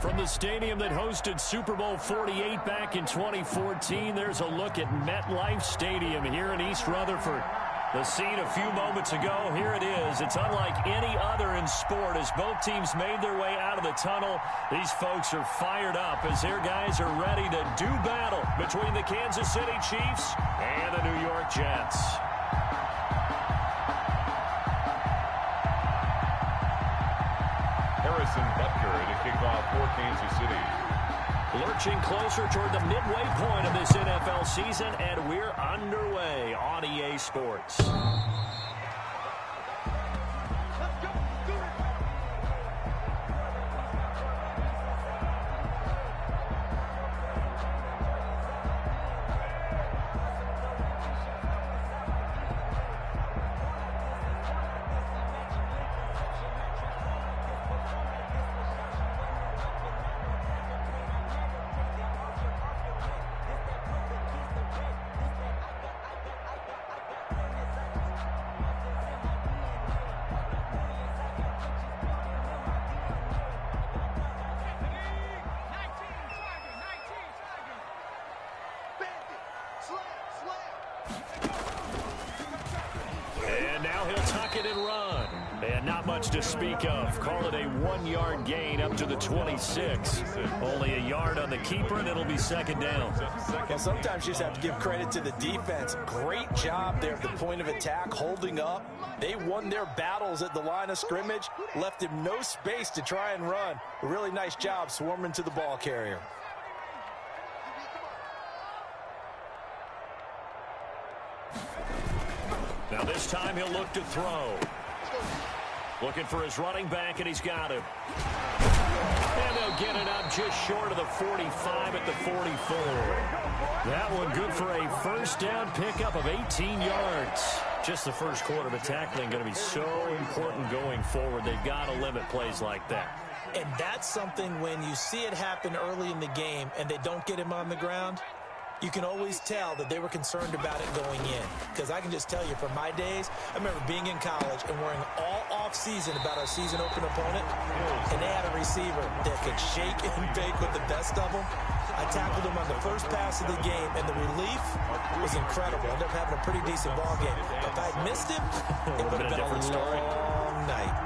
From the stadium that hosted Super Bowl 48 back in 2014, there's a look at MetLife Stadium here in East Rutherford. The scene a few moments ago, here it is. It's unlike any other in sport as both teams made their way out of the tunnel. These folks are fired up as their guys are ready to do battle between the Kansas City Chiefs and the New York Jets. Harrison Butker to kick off for Kansas City. Lurching closer toward the midway point of this NFL season, and we're underway on EA Sports. And now he'll tuck it and run. And not much to speak of. Call it a 1-yard gain up to the 26. Only a yard on the keeper, and it'll be second down. Well, sometimes you just have to give credit to the defense. Great job there at the point of attack, holding up. They won their battles at the line of scrimmage, left him no space to try and run. A really nice job swarming to the ball carrier. Now this time he'll look to throw. Looking for his running back, and he's got him. And they'll get it up just short of the 45 at the 44. That one good for a first down pickup of 18 yards. Just the first quarter of tackling going to be so important going forward. They've got to limit plays like that. And that's something when you see it happen early in the game and they don't get him on the ground, you can always tell that they were concerned about it going in. Because I can just tell you from my days, I remember being in college and worrying all off-season about our season open opponent. And they had a receiver that could shake and bake with the best of them. I tackled him on the first pass of the game, and the relief was incredible. I ended up having a pretty decent ball game. If I had missed him, it would have been a long night.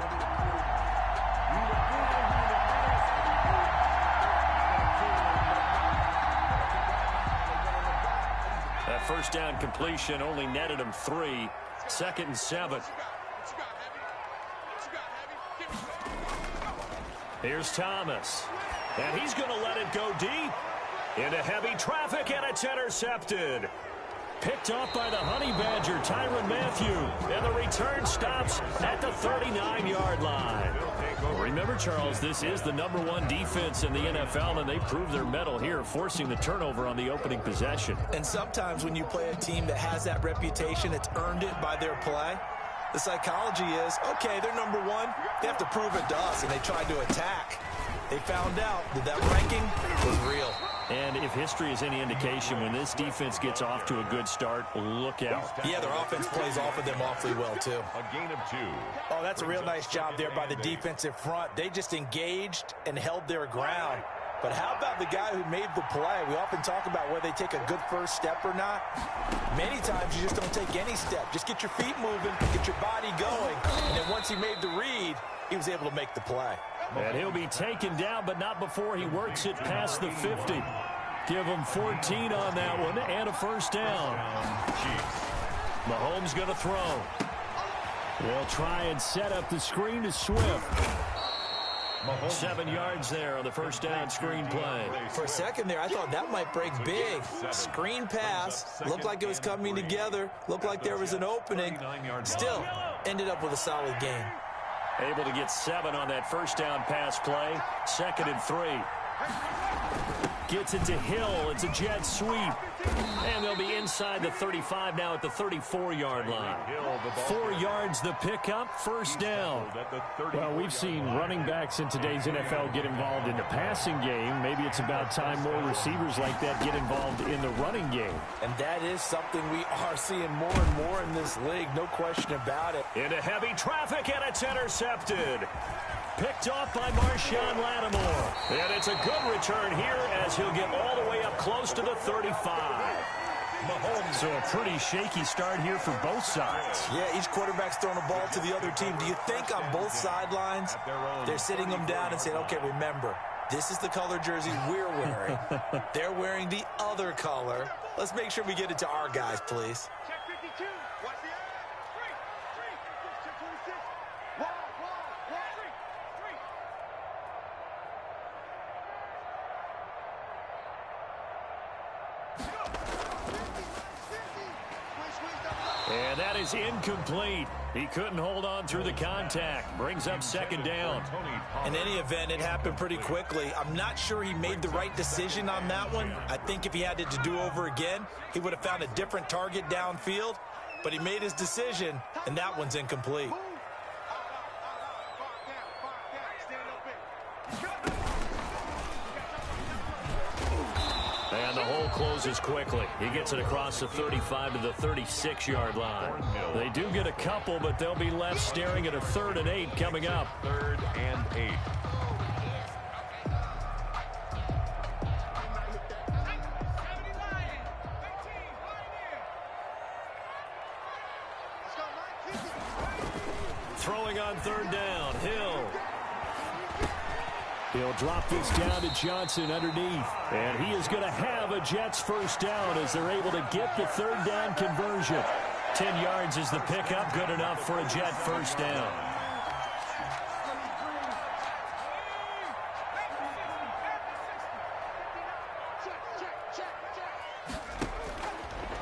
That first down completion only netted him 3. 2nd and 7. Here's Thomas. And he's going to let it go deep. Into heavy traffic, and it's intercepted. Picked off by the Honey Badger, Tyrann Mathieu. And the return stops at the 39-yard line. Remember, Charles, this is the #1 defense in the NFL, and they proved their mettle here, forcing the turnover on the opening possession. And sometimes when you play a team that has that reputation, it's earned it by their play. The psychology is, okay, they're #1. They have to prove it to us, and they tried to attack. They found out that that ranking was real. And if history is any indication, when this defense gets off to a good start, look out. Yeah, their offense plays off of them awfully well, too. A gain of 2. Oh, that's a real nice job there by the defensive front. They just engaged and held their ground. But how about the guy who made the play? We often talk about whether they take a good first step or not. Many times you just don't take any step. Just get your feet moving, get your body going. And then once he made the read, he was able to make the play. And he'll be taken down, but not before he works it past the 50. Give him 14 on that one and a first down. Mahomes going to throw. They'll try and set up the screen to Swift. 7 yards there on the first down screen play. For a second there, I thought that might break big. Screen pass. Looked like it was coming together. Looked like there was an opening. Still, ended up with a solid game. Able to get 7 on that first down pass play. 2nd and 3. Gets it to Hill. It's a jet sweep. And they'll be inside the 35 now at the 34-yard line. 4 yards the pickup, first down. Well, we've seen running backs in today's NFL get involved in the passing game. Maybe it's about time more receivers like that get involved in the running game. And that is something we are seeing more and more in this league, no question about it. Into heavy traffic, and it's intercepted. Picked off by Marshawn Lattimore. And it's a good return here as he'll get all the way up close to the 35. So a pretty shaky start here for both sides. Yeah, each quarterback's throwing a ball to the other team. Do you think on both sidelines they're sitting them down and saying, okay, remember, this is the color jersey we're wearing. They're wearing the other color. Let's make sure we get it to our guys, please. Check 52. Watch the eye. Three. Check 26. Wall. Three. And that is incomplete. He couldn't hold on through the contact. Brings up second down. In any event, it happened pretty quickly. I'm not sure he made the right decision on that one. I think if he had it to do over again, he would have found a different target downfield. But he made his decision, and that one's incomplete. And the hole closes quickly. He gets it across the 35 to the 36-yard line. They do get a couple, but they'll be left staring at a 3rd and 8 coming up. 3rd and 8. Throwing on 3rd down, Hill. He'll drop this down to Johnson underneath. And he is going to have a Jets first down as they're able to get the 3rd down conversion. 10 yards is the pickup, good enough for a Jet first down.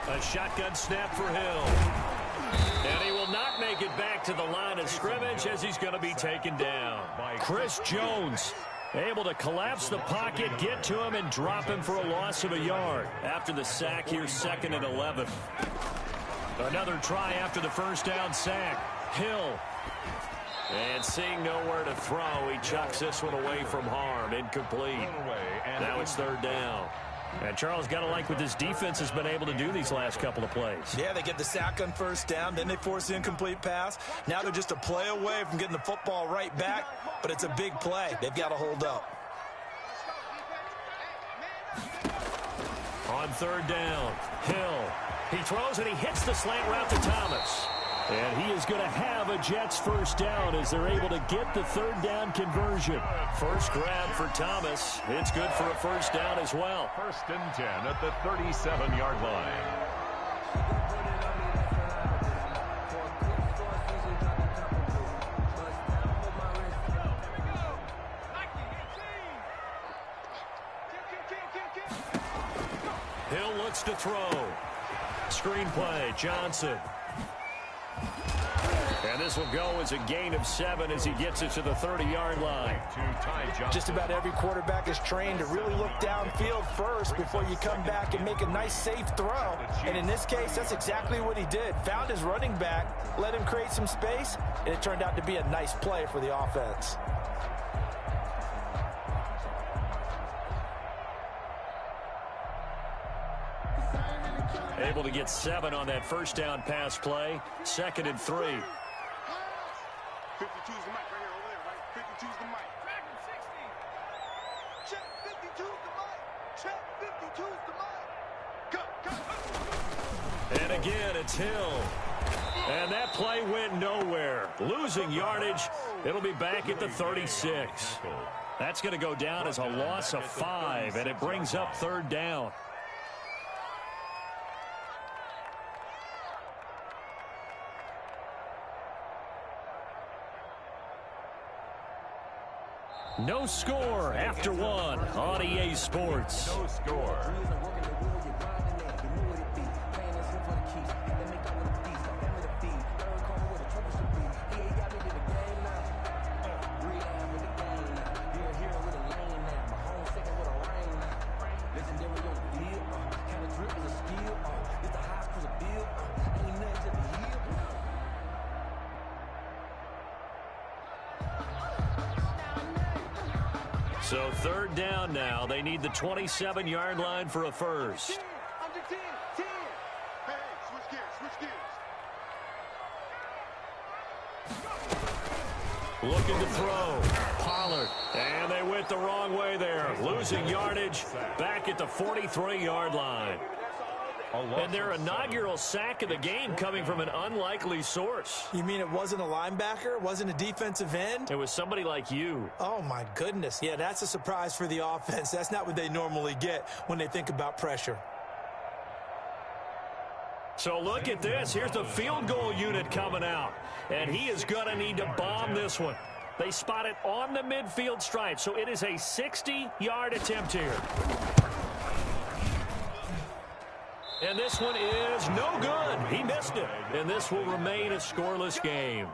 A shotgun snap for Hill. And he will not make it back to the line of scrimmage as he's going to be taken down. Chris Jones able to collapse the pocket, get to him, and drop him for a loss of a yard. After the sack here, 2nd and 11. Another try after the first down sack. Hill. And seeing nowhere to throw, he chucks this one away from harm. Incomplete. Now it's 3rd down. And Charles, got to like what this defense has been able to do these last couple of plays. Yeah, they get the sack on first down, then they force the incomplete pass. Now they're just a play away from getting the football right back, but it's a big play. They've got to hold up. On 3rd down, Hill. He throws and he hits the slant route to Thomas. And he is going to have a Jets first down as they're able to get the 3rd down conversion. First grab for Thomas. It's good for a first down as well. 1st and 10 at the 37-yard line. Hill looks to throw. Screen play, Johnson. And this will go as a gain of 7 as he gets it to the 30-yard line. Just about every quarterback is trained to really look downfield first before you come back and make a nice, safe throw. And in this case, that's exactly what he did. Found his running back, let him create some space, and it turned out to be a nice play for the offense. Able to get 7 on that first down pass play. 2nd and 3. 52's the mic right here over there, right? 52's the mic. Check 52's the mic. Check 52's the mic. Go. And again, it's Hill. And that play went nowhere. Losing yardage. It'll be back at the 36. That's going to go down as a loss of 5, and it brings up 3rd down. No score after 1 on EA Sports. No score. So 3rd down now. They need the 27-yard line for a first. Under 10. Hey, switch gears. Looking to throw. Pollard. And they went the wrong way there. Losing yardage back at the 43-yard line. And their inaugural sack of the game coming from an unlikely source. You mean it wasn't a linebacker? It wasn't a defensive end? It was somebody like you. Oh, my goodness. Yeah, that's a surprise for the offense. That's not what they normally get when they think about pressure. So look at this. Here's the field goal unit coming out. And he is going to need to bomb this one. They spot it on the midfield stripe. So it is a 60-yard attempt here. And this one is no good. He missed it. And this will remain a scoreless game.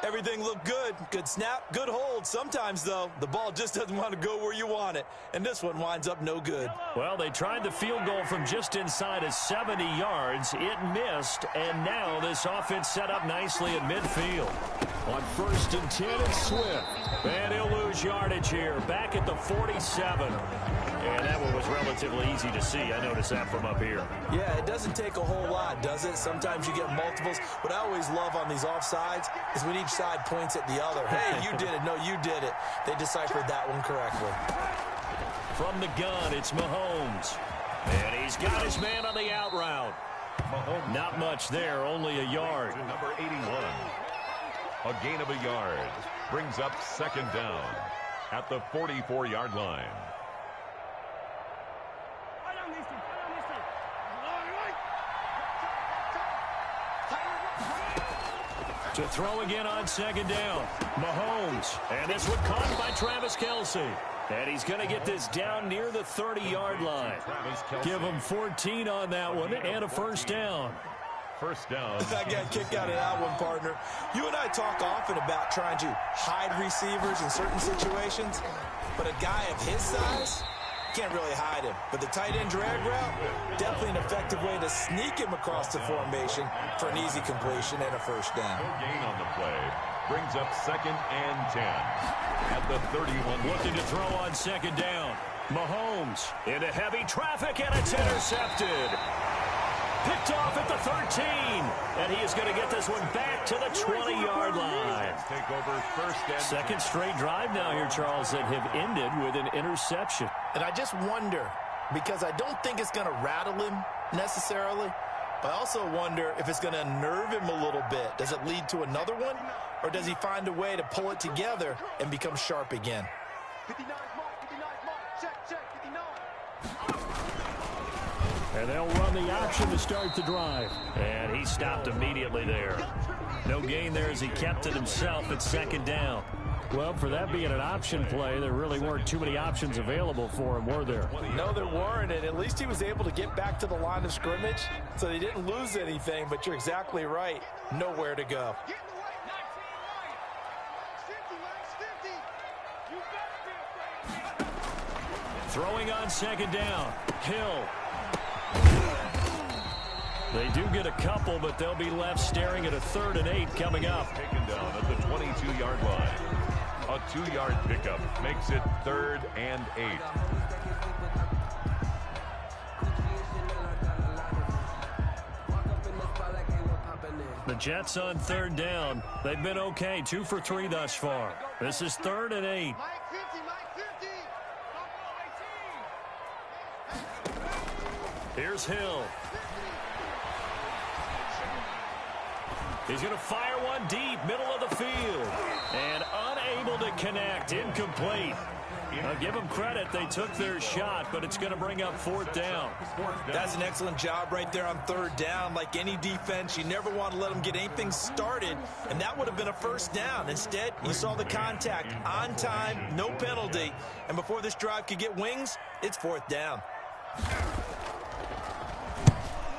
Everything looked good. Good snap, good hold. Sometimes, though, the ball just doesn't want to go where you want it. And this one winds up no good. Well, they tried the field goal from just inside of 70 yards. It missed, and now this offense set up nicely at midfield. On 1st and 10, it's Swift. And he'll lose yardage here, back at the 47. And that one was relatively easy to see. I noticed that from up here. Yeah, it doesn't take a whole lot, does it? Sometimes you get multiples. What I always love on these offsides is when each side points at the other. Hey, you did it. No, you did it. They deciphered that one correctly. From the gun, it's Mahomes. And he's got his man on the out route. Not much there, only a yard. Number 81. A gain of a yard. Brings up 2nd down at the 44-yard line. To throw again on 2nd down. Mahomes. And this one caught by Travis Kelce. And he's going to get this down near the 30-yard line. Give him 14 on that one and a 1st down. 1st down. I got kicked out of that one, partner. You and I talk often about trying to hide receivers in certain situations, but a guy of his size can't really hide him. But the tight end drag route, definitely an effective way to sneak him across the formation for an easy completion and a 1st down. No gain on the play. Brings up 2nd and 10 at the 31. Looking to throw on 2nd down. Mahomes into heavy traffic, and it's intercepted. Picked off at the 13, and he is going to get this one back to the 20-yard line. Take over 1st and 2nd straight drive now here, Charles, that have ended with an interception. And I just wonder, because I don't think it's going to rattle him necessarily, but I also wonder if it's going to unnerve him a little bit. Does it lead to another one, or does he find a way to pull it together and become sharp again? 59 mark, 59 mark, check, 59. And they'll run the option to start the drive. And he stopped immediately there. No gain there as he kept it himself at 2nd down. Well, for that being an option play, there really weren't too many options available for him, were there? No, there weren't, and at least he was able to get back to the line of scrimmage, so they didn't lose anything, but you're exactly right. Nowhere to go. Get in the way, 19, 50, 50. You better be afraid. Throwing on 2nd down. Hill. They do get a couple, but they'll be left staring at a 3rd and 8 coming up. taken down at the 22-yard line. A 2-yard pickup makes it 3rd and 8. The Jets on 3rd down. They've been okay, 2 for 3 thus far. This is 3rd and 8. Mike 50, Mike 50. Here's Hill. He's going to fire one deep, middle of the field. And unable to connect, incomplete. I'll give them credit, they took their shot, but it's going to bring up 4th down. That's an excellent job right there on 3rd down. Like any defense, you never want to let them get anything started, and that would have been a 1st down. Instead, you saw the contact on time, no penalty, and before this drive could get wings, it's 4th down.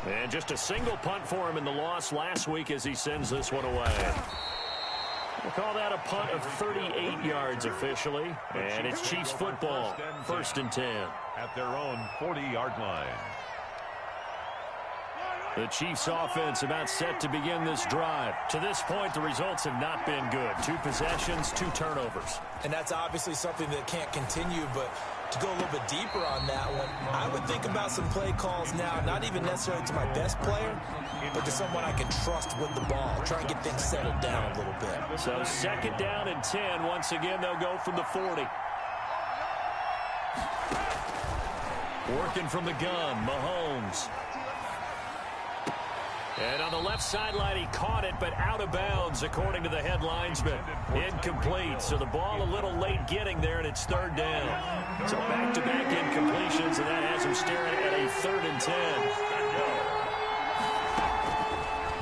And just a single punt for him in the loss last week as he sends this one away. We'll call that a punt of 38 yards officially. And it's Chiefs football, 1st and 10. At their own 40-yard line. The Chiefs offense about set to begin this drive. To this point, the results have not been good. 2 possessions, 2 turnovers. And that's obviously something that can't continue, but To go a little bit deeper on that one, I would think about some play calls now, not even necessarily to my best player, but to someone I can trust with the ball. Try and get things settled down a little bit. So 2nd down and 10. Once again, they'll go from the 40. Working from the gun, Mahomes. And on the left sideline, he caught it, but out of bounds, according to the head linesman. Incomplete, so the ball a little late getting there, and it's 3rd down. So back-to-back incompletions, and that has him staring at a 3rd and 10.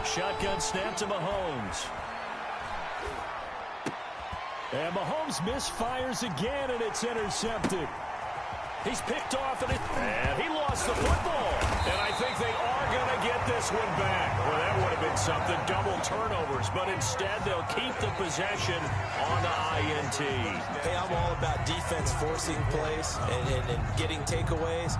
Shotgun snap to Mahomes. And Mahomes misfires again, and it's intercepted. He's picked off, and he lost the football. And I think they are going to get this one back. Well, that would have been something, double turnovers. But instead, they'll keep the possession on the INT. Hey, I'm all about defense forcing plays and getting takeaways.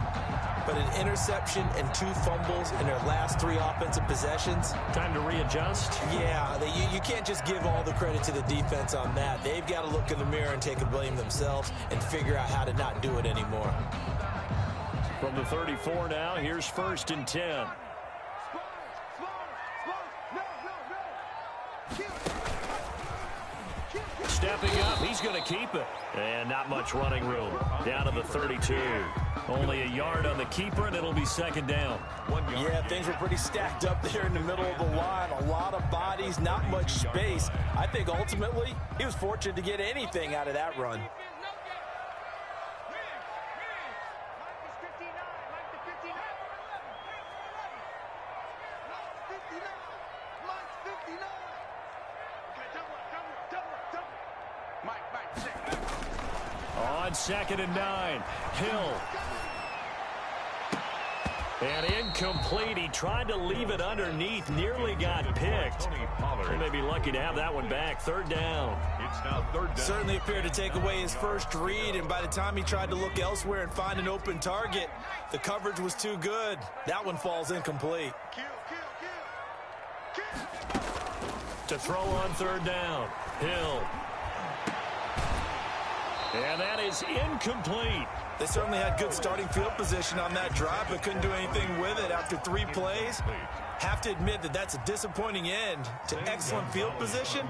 But an interception and 2 fumbles in their last 3 offensive possessions. Time to readjust? Yeah, you can't just give all the credit to the defense on that. They've got to look in the mirror and take the blame themselves and figure out how to not do it anymore. From the 34 now, here's 1st and 10. Stepping up, he's going to keep it. And not much running room. Down to the 32. Only a yard on the keeper, and it'll be 2nd down. Yeah, things were pretty stacked up there in the middle of the line. A lot of bodies, not much space. I think ultimately he was fortunate to get anything out of that run. On 2nd and 9, Hill. And incomplete. He tried to leave it underneath, nearly got picked. They may be lucky to have that one back. 3rd down. It's now 3rd down. Certainly appeared to take away his first read, and by the time he tried to look elsewhere and find an open target, the coverage was too good. That one falls incomplete. To throw on 3rd down, Hill. And that is incomplete. They certainly had good starting field position on that drive, but couldn't do anything with it after 3 plays. Have to admit that that's a disappointing end to excellent field position.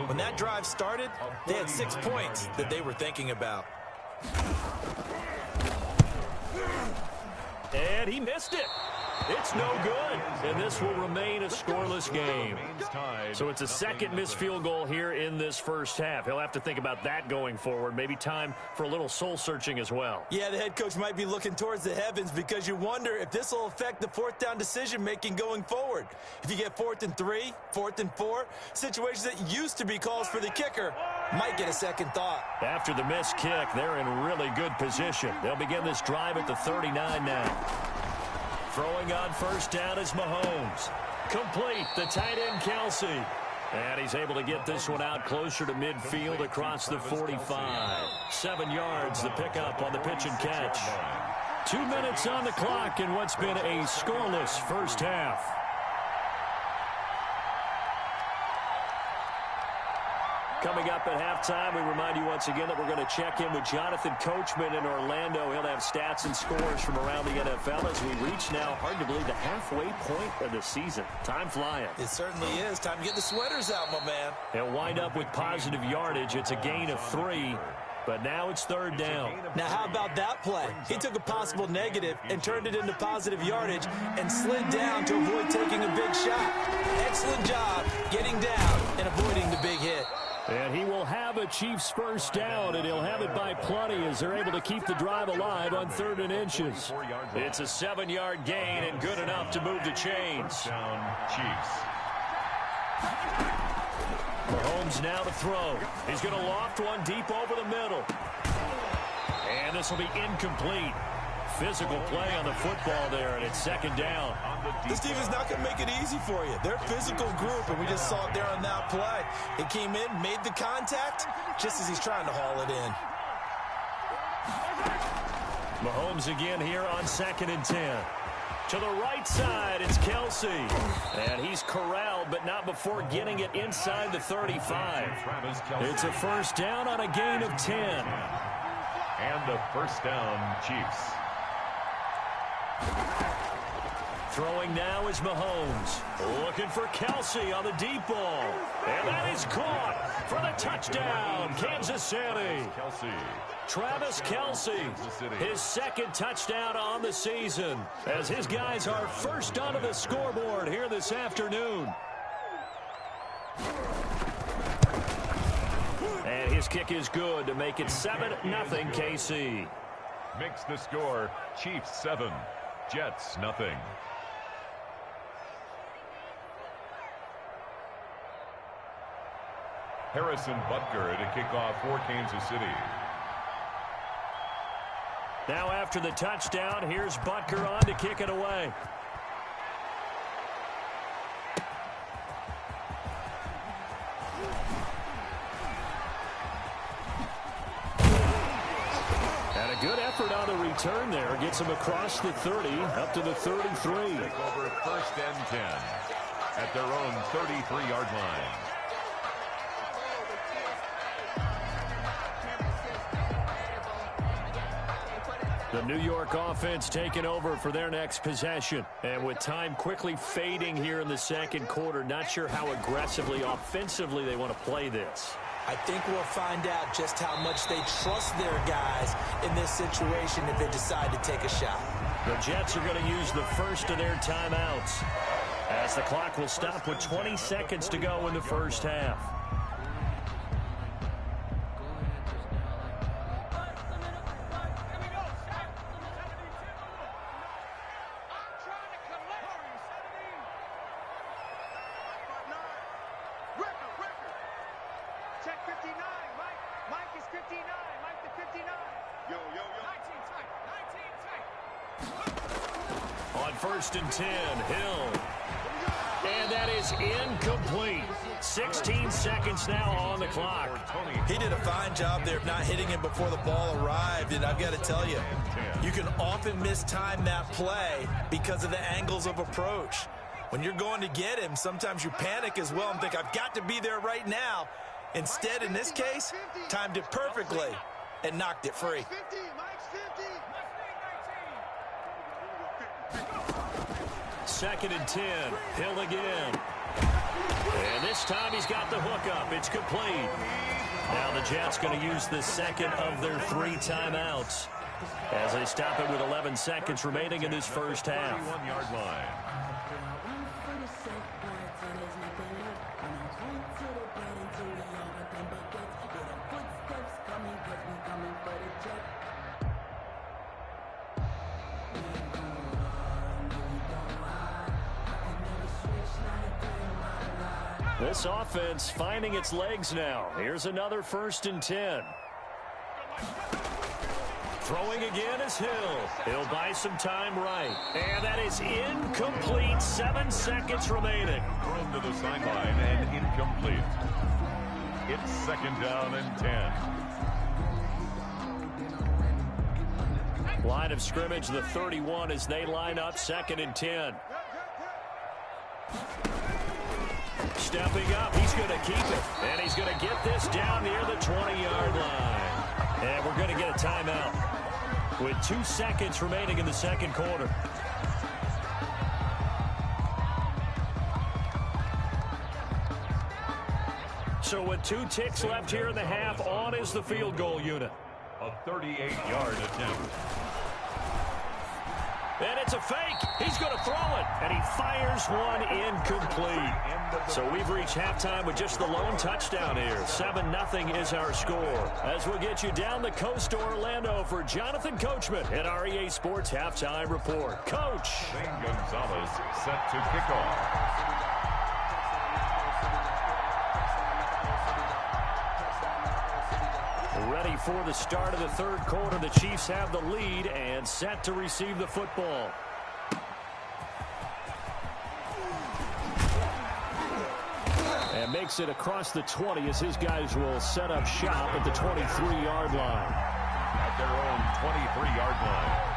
When that drive started, they had 6 points that they were thinking about. And he missed it. It's no good. And this will remain a scoreless game. So it's a 2nd missed field goal here in this first half. He'll have to think about that going forward. Maybe time for a little soul-searching as well. Yeah, the head coach might be looking towards the heavens because you wonder if this will affect the 4th down decision-making going forward. If you get 4th and 3, 4th and 4, situations that used to be calls for the kicker might get a second thought. After the missed kick, they're in really good position. They'll begin this drive at the 39 now. Throwing on 1st down is Mahomes. Complete, the tight end Kelce. And he's able to get this one out closer to midfield across the 45. 7 yards, the pickup on the pitch and catch. 2 minutes on the clock in what's been a scoreless first half. Coming up at halftime, we remind you once again that we're going to check in with Jonathan Coachman in Orlando. He'll have stats and scores from around the NFL as we reach now, hard to believe, the halfway point of the season. Time flying. It certainly is. Time to get the sweaters out, my man. He'll wind up with positive yardage. It's a gain of 3, but now it's 3rd down. Now, how about that play? He took a possible negative and turned it into positive yardage and slid down to avoid taking a big shot. Excellent job getting down and avoiding the big hit. And he will have a Chiefs first down, and he'll have it by plenty as they're able to keep the drive alive on 3rd and inches. It's a 7-yard gain and good enough to move the chains. Down, Chiefs. Mahomes now to throw. He's going to loft one deep over the middle. And this will be incomplete. Physical play on the football there, and it's 2nd down. This team is not going to make it easy for you. They're a physical group, and we just saw it there on that play. It came in, made the contact, just as he's trying to haul it in. Mahomes again here on 2nd and 10. To the right side, it's Kelce. And he's corralled, but not before getting it inside the 35. It's a first down on a gain of 10. And a first down, Chiefs. Throwing now is Mahomes. Looking for Kelsey on the deep ball. And that is caught for the touchdown, Kansas City. Travis Kelce, his second touchdown on the season, as his guys are first onto the scoreboard here this afternoon. And his kick is good to make it 7-0 KC. Makes the score Chiefs 7, Jets nothing. Harrison Butker to kick off for Kansas City. Now after the touchdown, here's Butker on to kick it away. And a good effort on the return there. Gets him across the 30, up to the 33. Take over first and 10 at their own 33-yard line. The New York offense taking over for their next possession. And with time quickly fading here in the second quarter, not sure how aggressively, offensively they want to play this. I think we'll find out just how much they trust their guys in this situation if they decide to take a shot. The Jets are going to use the first of their timeouts, as the clock will stop with 20 seconds to go in the first half. First and 10, Hill. And that is incomplete. 16 seconds now on the clock. He did a fine job there of not hitting him before the ball arrived, and I've got to tell you, you can often mistime that play because of the angles of approach. When you're going to get him, sometimes you panic as well and think, I've got to be there right now. Instead, in this case, timed it perfectly and knocked it free. Second and 10. Hill again. And this time he's got the hook up. It's complete. Now the Jets going to use the second of their 3 timeouts as they stop it with 11 seconds remaining in this first half. 31-yard line. This offense finding its legs now. Here's another first and 10. Throwing again is Hill. He'll buy some time right. And that is incomplete. 7 seconds remaining. Thrown to the sideline and incomplete. It's second down and 10. Line of scrimmage, the 31, as they line up second and 10. Stepping up, he's going to keep it. And he's going to get this down near the 20-yard line. And we're going to get a timeout with 2 seconds remaining in the second quarter. So with 2 ticks left here in the half, on is the field goal unit. A 38-yard attempt. And it's a fake. He's going to throw it. And he fires one incomplete. So we've reached halftime with just the lone touchdown here. 7-0 is our score. As we'll get you down the coast to Orlando for Jonathan Coachman at our EA Sports Halftime Report. Coach. Shane Gonzalez set to kick off. Ready for the start of the third quarter. The Chiefs have the lead and set to receive the football. And makes it across the 20 as his guys will set up shop at the 23-yard line. At their own 23-yard line.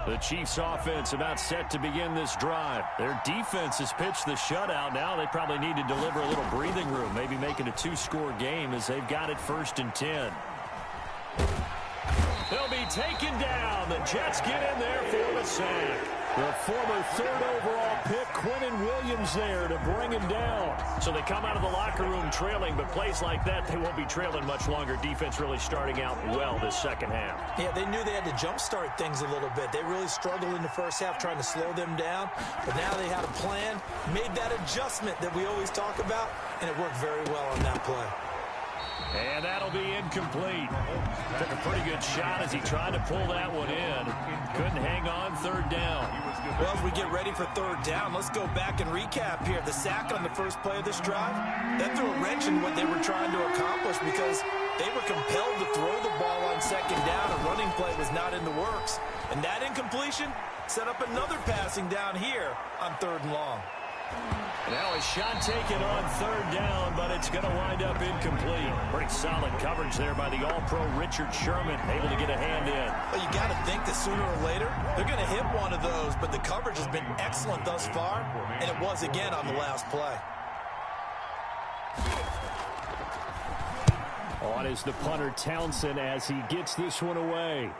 The Chiefs offense about set to begin this drive. Their defense has pitched the shutout. Now they probably need to deliver a little breathing room, maybe make it a 2-score game as they've got it 1st and 10. They'll be taken down. The Jets get in there for the sack. The former 3rd overall pick, Quinnen Williams, there to bring him down. So they come out of the locker room trailing, but plays like that, they won't be trailing much longer. Defense really starting out well this second half. Yeah, they knew they had to jumpstart things a little bit. They really struggled in the first half trying to slow them down, but now they had a plan, made that adjustment that we always talk about, and it worked very well on that play. And that'll be incomplete. Took a pretty good shot as he tried to pull that one in. Couldn't hang on 3rd down. Well, as we get ready for 3rd down, let's go back and recap here. The sack on the first play of this drive, that threw a wrench in what they were trying to accomplish because they were compelled to throw the ball on 2nd down. A running play was not in the works. And that incompletion set up another passing down here on 3rd and long. Now a shot taken on 3rd down, but it's going to wind up incomplete. Pretty solid coverage there by the All-Pro Richard Sherman, able to get a hand in. Well, you got to think that sooner or later they're going to hit one of those, but the coverage has been excellent thus far, and it was again on the last play. On is the punter Townsend as he gets this one away.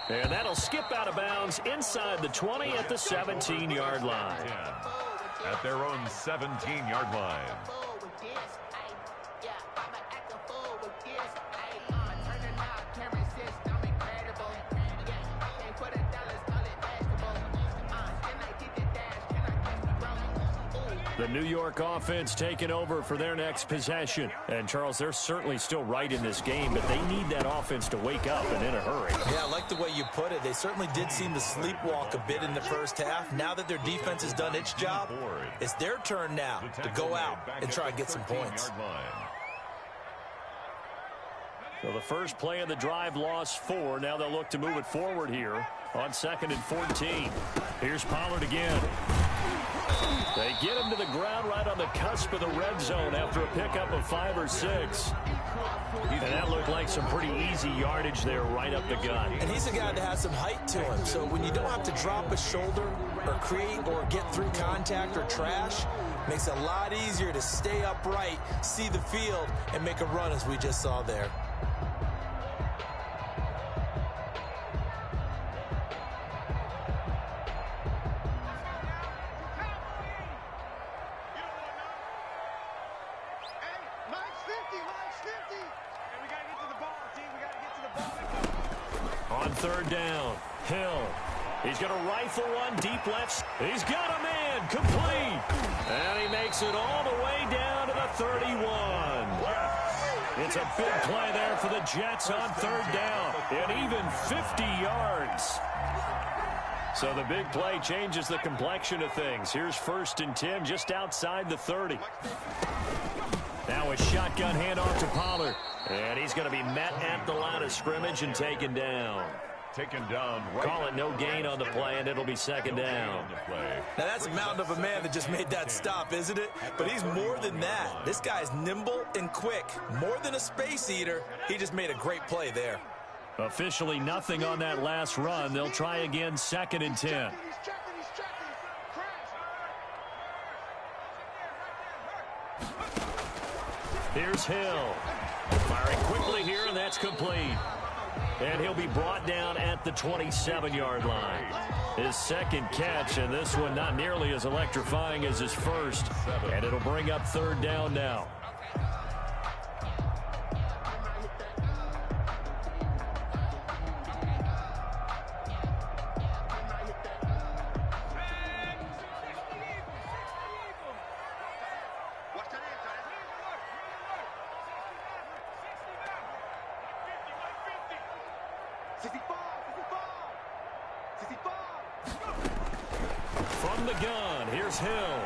And that'll skip out of bounds inside the 20 at the 17-yard line. At their own 17-yard line. The New York offense taking over for their next possession. And, Charles, they're certainly still right in this game, but they need that offense to wake up and in a hurry. Yeah, I like the way you put it. They certainly did seem to sleepwalk a bit in the first half. Now that their defense has done its job, it's their turn now to go out and try and get some points. So the first play of the drive lost 4. Now they'll look to move it forward here on 2nd and 14. Here's Pollard again. They get him to the ground right on the cusp of the red zone after a pickup of 5 or 6. And that looked like some pretty easy yardage there right up the gut. And he's a guy that has some height to him. So when you don't have to drop a shoulder or create or get through contact or trash, makes it a lot easier to stay upright, see the field, and make a run as we just saw there. On 3rd down, Hill. He's going to rifle one deep left. He's got a man complete. And he makes it all the way down to the 31. It's a big play there for the Jets on 3rd down. And even 50 yards. So the big play changes the complexion of things. Here's 1st and 10 just outside the 30. Now a shotgun handoff to Pollard. And he's going to be met at the line of scrimmage and taken down. Taken down. Right. Call it no gain on the play, and it'll be 2nd down. Now that's a mountain of a man that just made that stop, isn't it? But he's more than that. This guy's nimble and quick. More than a space eater. He just made a great play there. Officially nothing on that last run. They'll try again 2nd and 10. Here's Hill. Firing quickly here, and that's complete. And he'll be brought down at the 27-yard line. His 2nd catch, and this one not nearly as electrifying as his first. And it'll bring up 3rd down now. From the gun, here's Hill.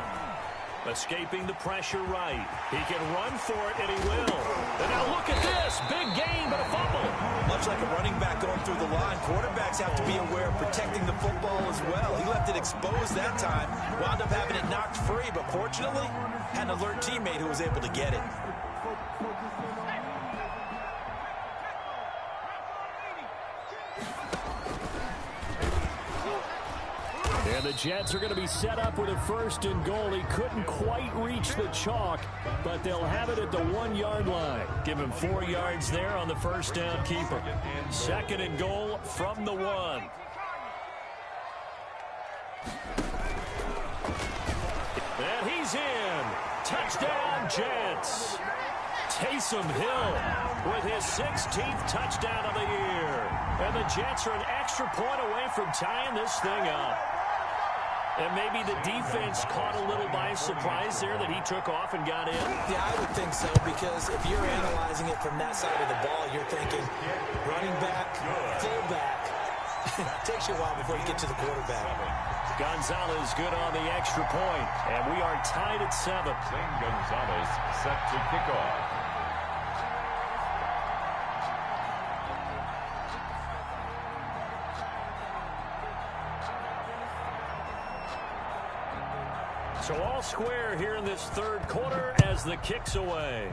Escaping the pressure right. He can run for it, and he will. And now look at this. Big gain, but a fumble. Much like a running back going through the line, quarterbacks have to be aware of protecting the football as well. He left it exposed that time. Wound up having it knocked free, but fortunately, had an alert teammate who was able to get it. And the Jets are going to be set up with a 1st and goal. He couldn't quite reach the chalk, but they'll have it at the 1-yard line. Give him 4 yards there on the first down keeper. 2nd and goal from the 1. And he's in. Touchdown, Jets. Taysom Hill with his 16th touchdown of the year. And the Jets are an extra point away from tying this thing up. And maybe the defense caught a little by surprise there that he took off and got in. Yeah, I would think so, because if you're analyzing it from that side of the ball, you're thinking running back, fullback. It takes you a while before you get to the quarterback. Gonzalez good on the extra point, and we are tied at 7. Zane Gonzalez set to kick off. So all square here in this 3rd quarter as the kick's away.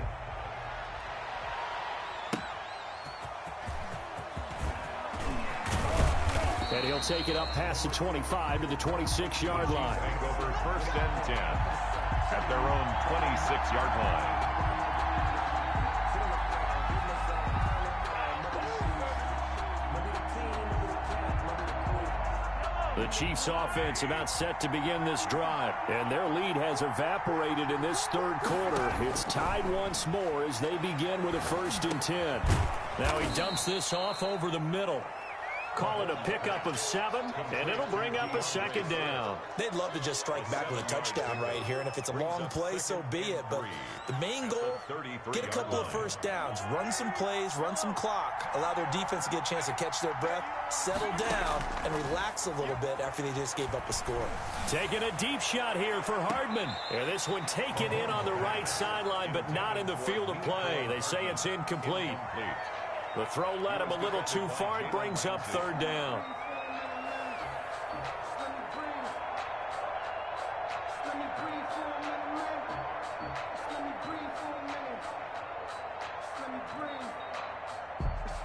And he'll take it up past the 25 to the 26-yard line. Over 1st and 10 at their own 26-yard line. The Chiefs offense about set to begin this drive. And their lead has evaporated in this 3rd quarter. It's tied once more as they begin with a 1st and 10. Now he dumps this off over the middle. Call it a pickup of 7, and it'll bring up a 2nd down. They'd love to just strike back with a touchdown right here, and if it's a long play, so be it. But the main goal, get a couple of 1st downs, run some plays, run some clock, allow their defense to get a chance to catch their breath, settle down, and relax a little bit after they just gave up a score. Taking a deep shot here for Hardman. And this one taken in on the right sideline, but not in the field of play. They say it's incomplete. The throw led him a little too far. It brings up 3rd down.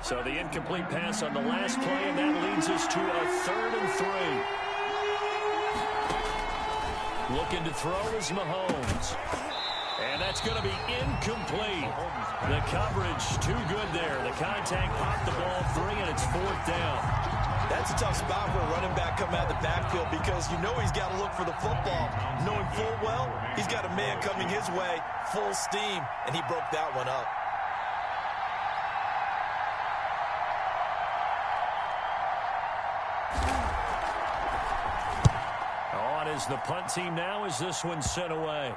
So the incomplete pass on the last play, and that leads us to a 3rd and 3. Looking to throw is Mahomes. And that's going to be incomplete. The coverage too good there. The contact popped the ball free, and it's 4th down. That's a tough spot for a running back coming out of the backfield, because you know he's got to look for the football. Knowing full well, he's got a man coming his way, full steam, and he broke that one up. On is the punt team now as this one's sent away.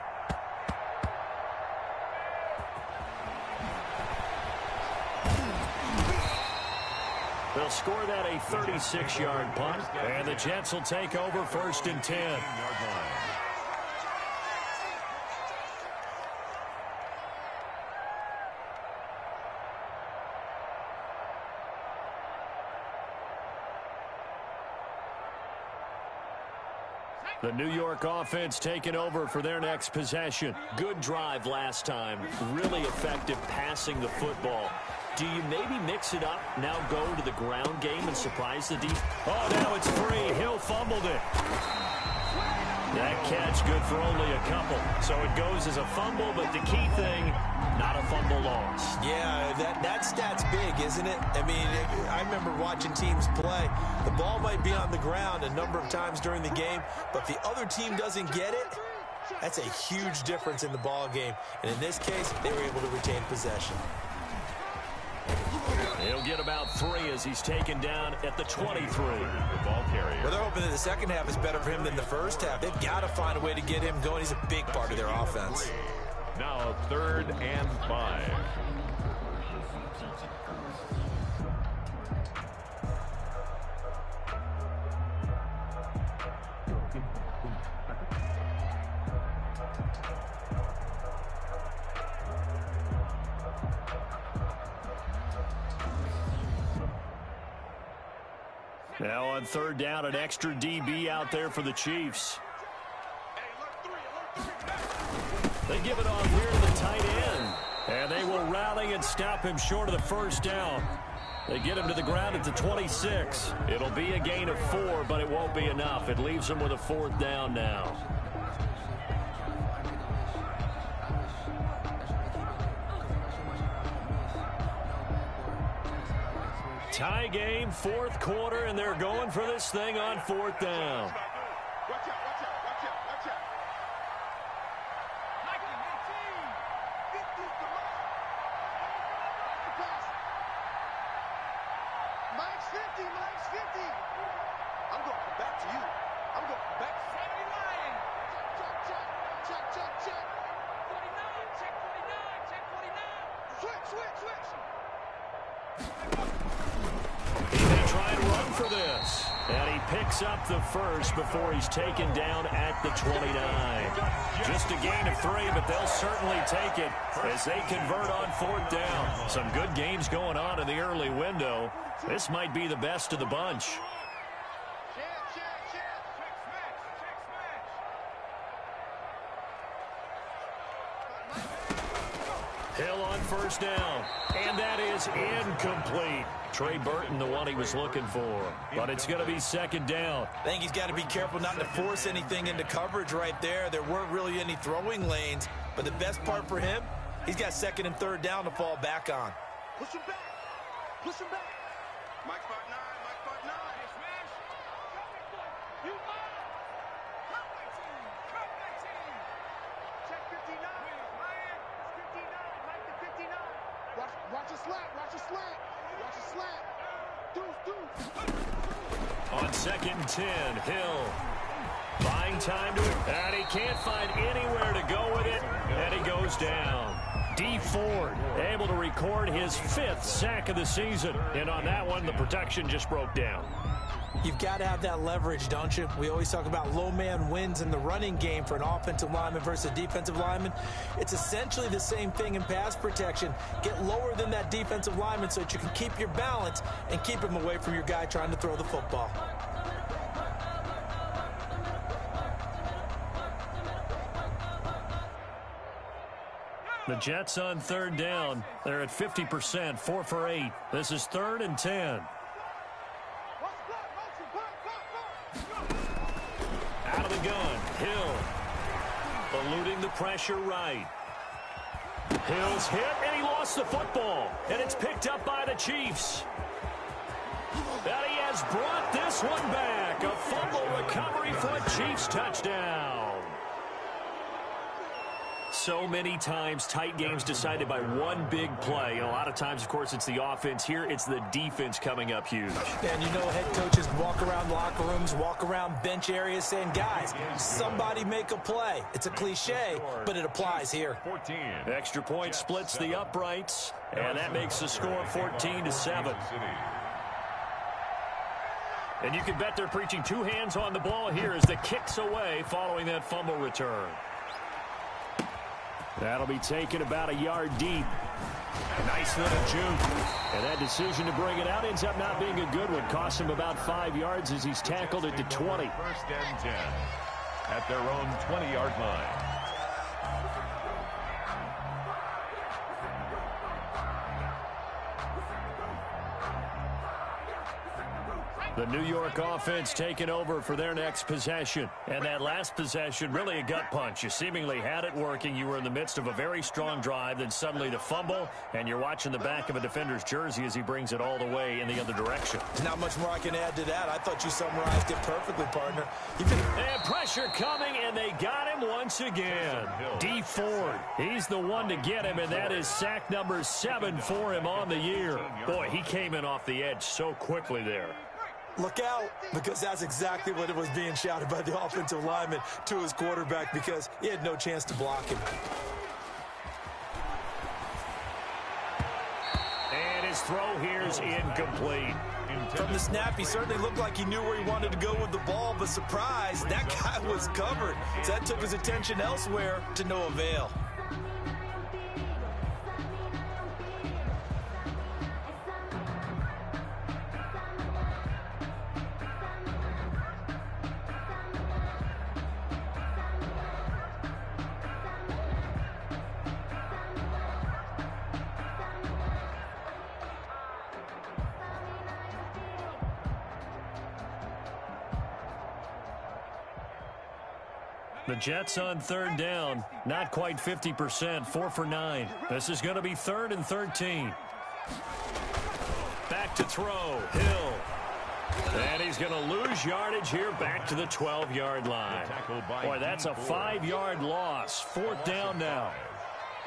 They'll score that a 36-yard punt, and the Jets will take over 1st and 10. The New York offense taking over for their next possession. Good drive last time. Really effective passing the football. Do you maybe mix it up, now go to the ground game and surprise the defense? Oh, now it's free. Hill fumbled it. That catch good for only a couple. So it goes as a fumble, but the key thing, not a fumble loss. Yeah, that stat's big, isn't it? I mean, I remember watching teams play. The ball might be on the ground a number of times during the game, but if the other team doesn't get it, that's a huge difference in the ball game. And in this case, they were able to retain possession. He'll get about 3 as he's taken down at the 23. The ball carrier. Well, they're hoping that the second half is better for him than the first half. They've got to find a way to get him going. He's a big part of their offense. Now 3rd and 5. Now on 3rd down, an extra DB out there for the Chiefs. They give it off here to the tight end. And they will rally and stop him short of the 1st down. They get him to the ground at the 26. It'll be a gain of 4, but it won't be enough. It leaves them with a 4th down now. Tie game, 4th quarter, and they're going for this thing on 4th down. Watch out, watch out, watch out, watch out. Mike's 50, Mike's 50. I'm going back to you. I'm going back. 79. Check, check, check, check. 49, check 49, check 49. Switch, switch, switch. He's going to try and run for this. And he picks up the first before he's taken down at the 29. Just a gain of 3, but they'll certainly take it as they convert on 4th down. Some good games going on in the early window. This might be the best of the bunch. Hill on 1st down, and that is incomplete. Trey Burton, the one he was looking for, but it's going to be 2nd down. I think he's got to be careful not to force anything into coverage right there. There weren't really any throwing lanes, but the best part for him, he's got 2nd and 3rd down to fall back on. Push him back. Push him back. Mike 5'9", Mike 5'9". Smash. You are. Cut my team. Cut my team. Check 59. Ryan. 59. Mike to 59. Watch a slant. Watch a slant. Watch a slant. Deuce, deuce. On 2nd and 10, Hill buying time to it, and he can't find anywhere to go with it, and he goes down. D. Ford able to record his 5th sack of the season, and on that one, the protection just broke down. You've got to have that leverage, don't you? We always talk about low man wins in the running game for an offensive lineman versus a defensive lineman. It's essentially the same thing in pass protection. Get lower than that defensive lineman so that you can keep your balance and keep him away from your guy trying to throw the football. The Jets on 3rd down. They're at 50%, 4 for 8. This is 3rd and 10. Out of the gun, Hill. Eluding the pressure right. Hill's hit, and he lost the football. And it's picked up by the Chiefs. And he has brought this one back. A fumble recovery for a Chiefs touchdown. So many times, tight games decided by one big play. And a lot of times, of course, it's the offense. Here, it's the defense coming up huge. And you know head coaches walk around locker rooms, walk around bench areas saying, guys, somebody make a play. It's a cliche, but it applies here. 14. Extra point splits the uprights, and that makes the score 14-7. And you can bet they're preaching 2 hands on the ball here as the kick's away following that fumble return. That'll be taken about a yard deep. A nice little juke. And that decision to bring it out ends up not being a good one. Costs him about 5 yards as he's tackled at the 20. 1st and 10 at their own 20-yard line. The New York offense taking over for their next possession. And that last possession, really a gut punch. You seemingly had it working. You were in the midst of a very strong drive. Then suddenly the fumble, and you're watching the back of a defender's jersey as he brings it all the way in the other direction. There's not much more I can add to that. I thought you summarized it perfectly, partner. And pressure coming, and they got him once again. D. Ford, he's the one to get him, and that is sack number 7 for him on the year. Boy, he came in off the edge so quickly there. Look out, because that's exactly what it was being shouted by the offensive lineman to his quarterback because he had no chance to block him. And his throw here is incomplete. From the snap, he certainly looked like he knew where he wanted to go with the ball, but surprise, that guy was covered. So that took his attention elsewhere to no avail. The Jets on third down, not quite 50%, 4 for 9. This is going to be 3rd and 13. Back to throw, Hill. And he's going to lose yardage here back to the 12-yard line. Boy, that's a 5-yard loss. 4th down now.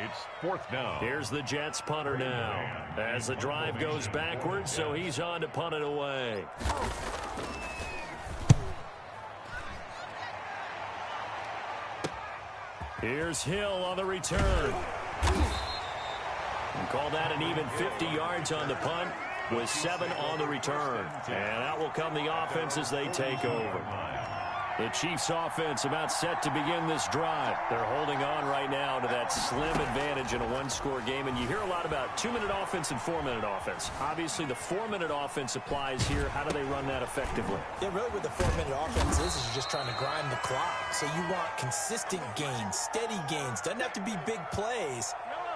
It's 4th down. Here's the Jets punter now as the drive goes backwards, so he's on to punt it away. Here's Hill on the return. And call that an even 50 yards on the punt with 7 on the return. And out will come the offense as they take over. The Chiefs offense about set to begin this drive. They're holding on right now to that slim advantage in a one-score game. And you hear a lot about 2-minute offense and 4-minute offense. Obviously, the 4-minute offense applies here. How do they run that effectively? Yeah, really what the 4-minute offense is you're just trying to grind the clock. So you want consistent gains, steady gains. Doesn't have to be big plays,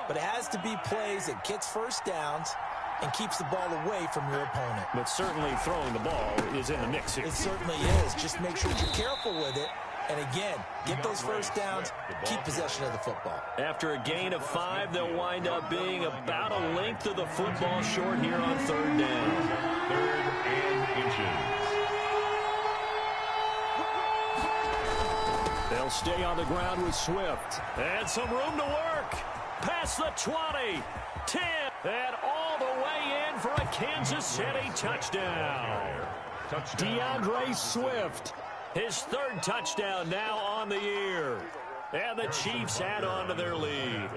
but it has to be plays that gets first downs and keeps the ball away from your opponent. But certainly throwing the ball is in the mix here. It certainly is. Just make sure you're careful with it. And again, get those first downs, keep possession of the football. After a gain of 5, they'll wind up being about a length of the football short here on 3rd down. 3rd and inches. They'll stay on the ground with Swift. And some room to work. Past the 20, 10, and all the way in for a Kansas City touchdown. DeAndre Swift, his 3rd touchdown now on the year. And the Chiefs add on to their lead.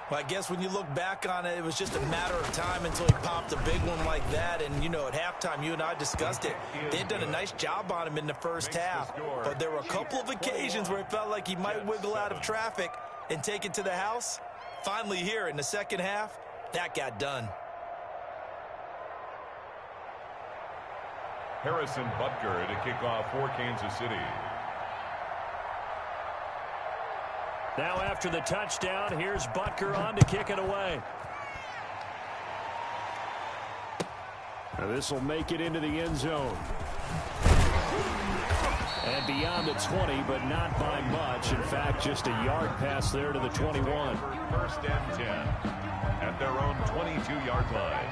Well, I guess when you look back on it, it was just a matter of time until he popped a big one like that. And, you know, at halftime, you and I discussed it. They had done a nice job on him in the first half. But there were a couple of occasions where it felt like he might wiggle out of traffic and take it to the house. Finally here in the second half, that got done. Harrison Butker to kick off for Kansas City. Now after the touchdown, here's Butker on to kick it away. This will make it into the end zone. And beyond the 20, but not by much. In fact, just a yard pass there to the 21. 1st and 10 at their own 22-yard line.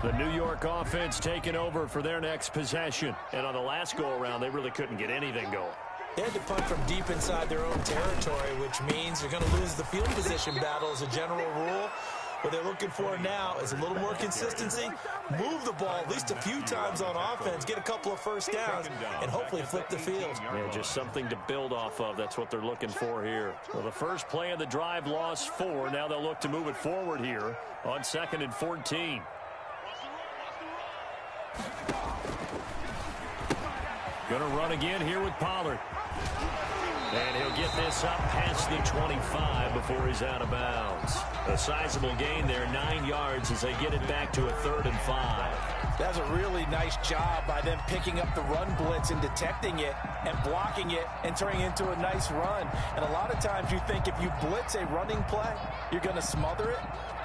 The New York offense taking over for their next possession. And on the last go-around, they really couldn't get anything going. They had to punt from deep inside their own territory, which means you're going to lose the field position battle as a general rule. What they're looking for now is a little more consistency, move the ball at least a few times on offense, get a couple of first downs, and hopefully flip the field. Yeah, just something to build off of. That's what they're looking for here. Well, the first play of the drive lost 4. Now they'll look to move it forward here on 2nd and 14. Going to run again here with Pollard. And he'll get this up past the 25 before he's out of bounds. A sizable gain there, 9 yards as they get it back to a 3rd and 5. That's a really nice job by them picking up the run blitz and detecting it and blocking it and turning it into a nice run. And a lot of times you think if you blitz a running play, you're going to smother it.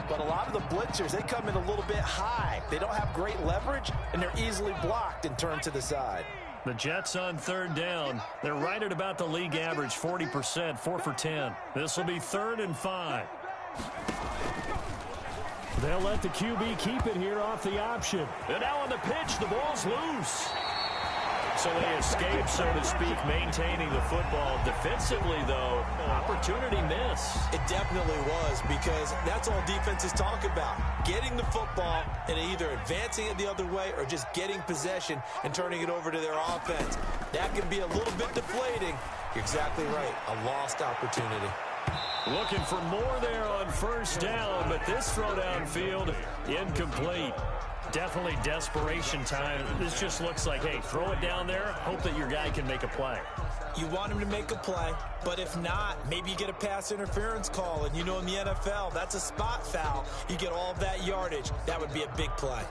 But a lot of the blitzers, they come in a little bit high. They don't have great leverage, and they're easily blocked and turned to the side. The Jets on 3rd down. They're right at about the league average, 40%, 4 for 10. This will be 3rd and 5. They'll let the QB keep it here off the option. And now on the pitch, the ball's loose. So they escape, so to speak, maintaining the football. Defensively, though, opportunity miss. It definitely was, because that's all defenses talk about. Getting the football and either advancing it the other way or just getting possession and turning it over to their offense. That can be a little bit deflating. You're exactly right. A lost opportunity. Looking for more there on 1st down, but this throw downfield incomplete. Definitely desperation time. This just looks like, hey, throw it down there, hope that your guy can make a play. You want him to make a play, but if not, maybe you get a pass interference call, and you know in the NFL, that's a spot foul. You get all of that yardage. That would be a big play.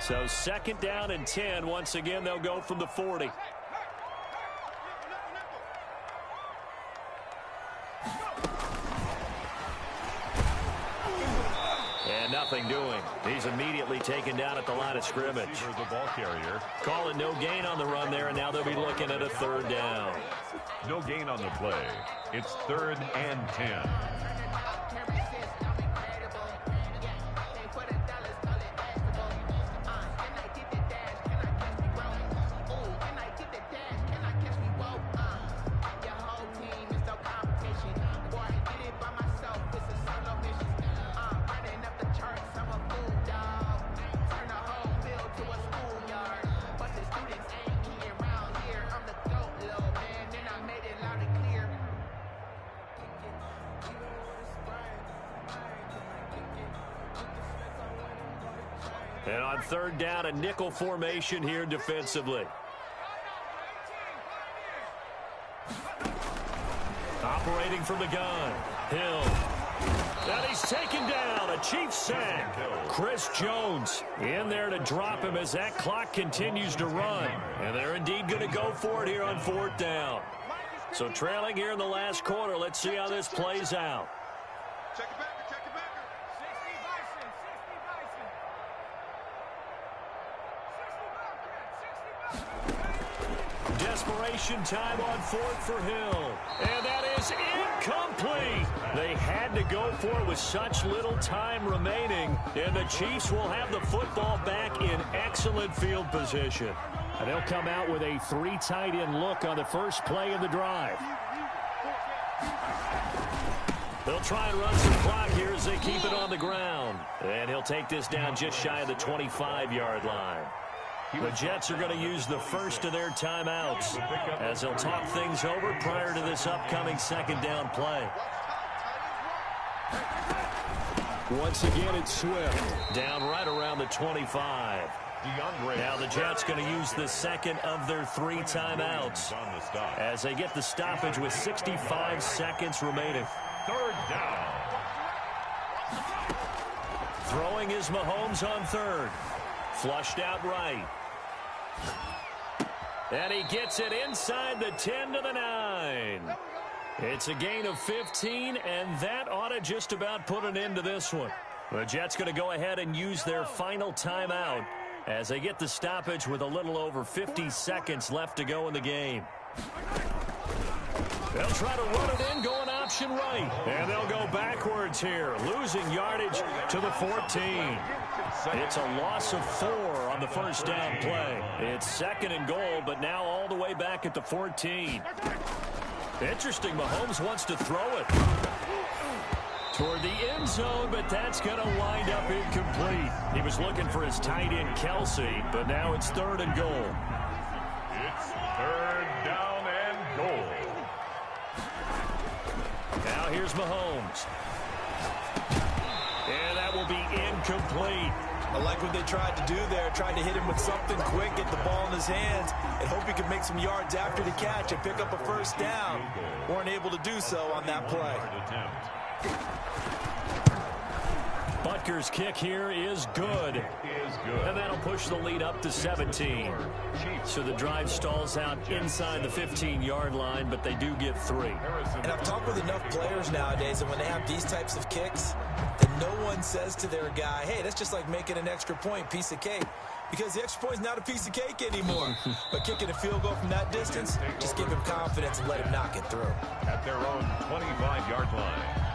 So 2nd down and 10. Once again, they'll go from the 40. nothing doing. He's immediately taken down at the line of scrimmage. The ball carrier. Calling no gain on the run there, and now they'll be looking at a third down. No gain on the play. It's 3rd and 10. And on third down, a nickel formation here defensively. Operating from the gun. Hill. And he's taken down. A Chiefs sack. Chris Jones in there to drop him as that clock continues to run. And they're indeed going to go for it here on 4th down. So trailing here in the last quarter. Let's see how this plays out. Check it back. Check it back. Desperation time on 4th for Hill. And that is incomplete. They had to go for it with such little time remaining. And the Chiefs will have the football back in excellent field position. And they'll come out with a 3 tight end look on the first play of the drive. They'll try and run some clock here as they keep it on the ground. And he'll take this down just shy of the 25-yard line. The Jets are going to use the first of their timeouts as they'll talk things over prior to this upcoming 2nd down play. Once again, it's Swift. Down right around the 25. Now the Jets going to use the second of their 3 timeouts as they get the stoppage with 65 seconds remaining. 3rd down. Throwing is Mahomes on 3rd. Flushed out right. And he gets it inside the 10 to the 9. It's a gain of 15, and that ought to just about put an end to this one. The Jets going to go ahead and use their final timeout as they get the stoppage with a little over 50 seconds left to go in the game. They'll try to run it in, going option right. And they'll go backwards here, losing yardage to the 14. It's a loss of 4 on the first down play. It's 2nd and goal, but now all the way back at the 14. Interesting, Mahomes wants to throw it toward the end zone, but that's going to wind up incomplete. He was looking for his tight end, Kelsey, but now it's 3rd and goal. It's 3rd down and goal. Now here's Mahomes. And that will be incomplete. I like what they tried to do there. Tried to hit him with something quick, get the ball in his hands, and hope he could make some yards after the catch and pick up a first down. Weren't able to do so on that play. Butker's kick here is good. And that'll push the lead up to 17. So the drive stalls out inside the 15-yard line, but they do get 3. And I've talked with enough players nowadays, and when they have these types of kicks, then no one says to their guy, hey, that's just like making an extra point, piece of cake. Because the extra point is not a piece of cake anymore. But kicking a field goal from that distance, just give him confidence and let him knock it through. At their own 25-yard line.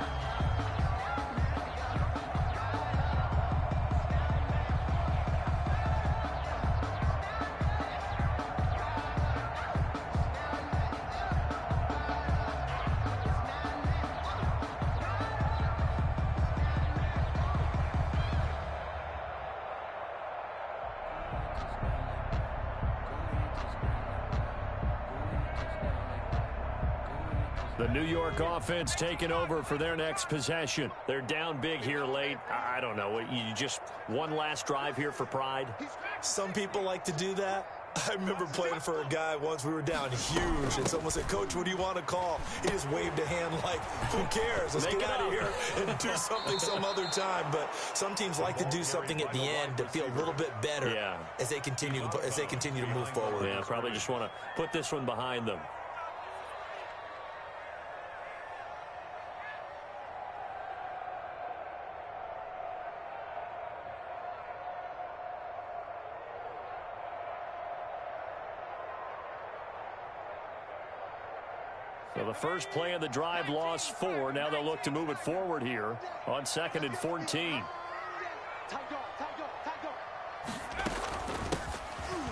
The New York offense taking over for their next possession. They're down big here late. I don't know. You just one last drive here for pride? Some people like to do that. I remember playing for a guy once. We were down huge, and someone said, Coach, what do you want to call? He just waved a hand like, who cares? Let's get out of here and do something some other time. But some teams like to do something at the end to feel a little bit better as they continue to move forward. Yeah, probably just want to put this one behind them. So the first play of the drive lost 4. Now they'll look to move it forward here on 2nd and 14.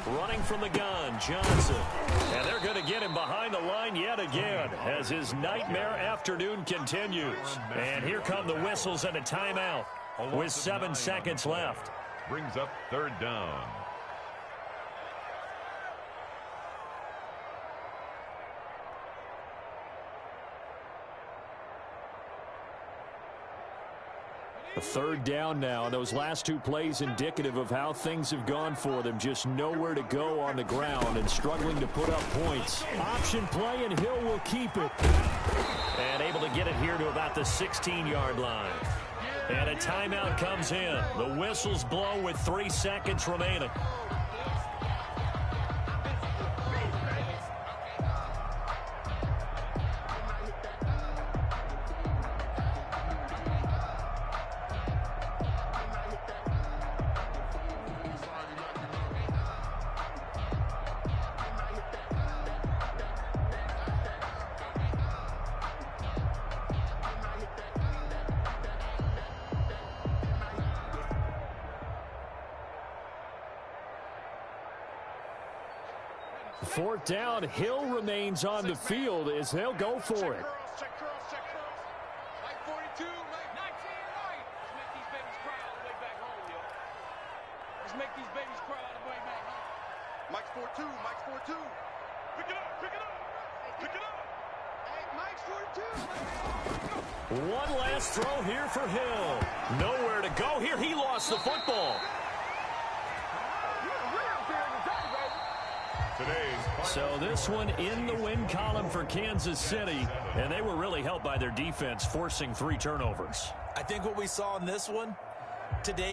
Running from the gun, Johnson. And they're going to get him behind the line yet again as his nightmare afternoon continues. And here come the whistles and a timeout with 7 seconds left. Brings up 3rd down. A 3rd down now. Those last 2 plays indicative of how things have gone for them. Just nowhere to go on the ground and struggling to put up points. Option play, and Hill will keep it. And able to get it here to about the 16-yard line. And a timeout comes in. The whistles blow with 3 seconds remaining. Fourth down, Hill remains on the field as they'll go for it. Check curls. Mike 42, Mike 19, right. Let's make these babies cry all the way back home, yo. Let's make these babies cry all the way back home. Mike's 4-2, Mike's 4-2. Pick it up. Hey, Mike's 42. One last throw here for Hill. Nowhere to go here. He lost the football. So this one in the win column for Kansas City, and they were really helped by their defense, forcing 3 turnovers. I think what we saw in this one today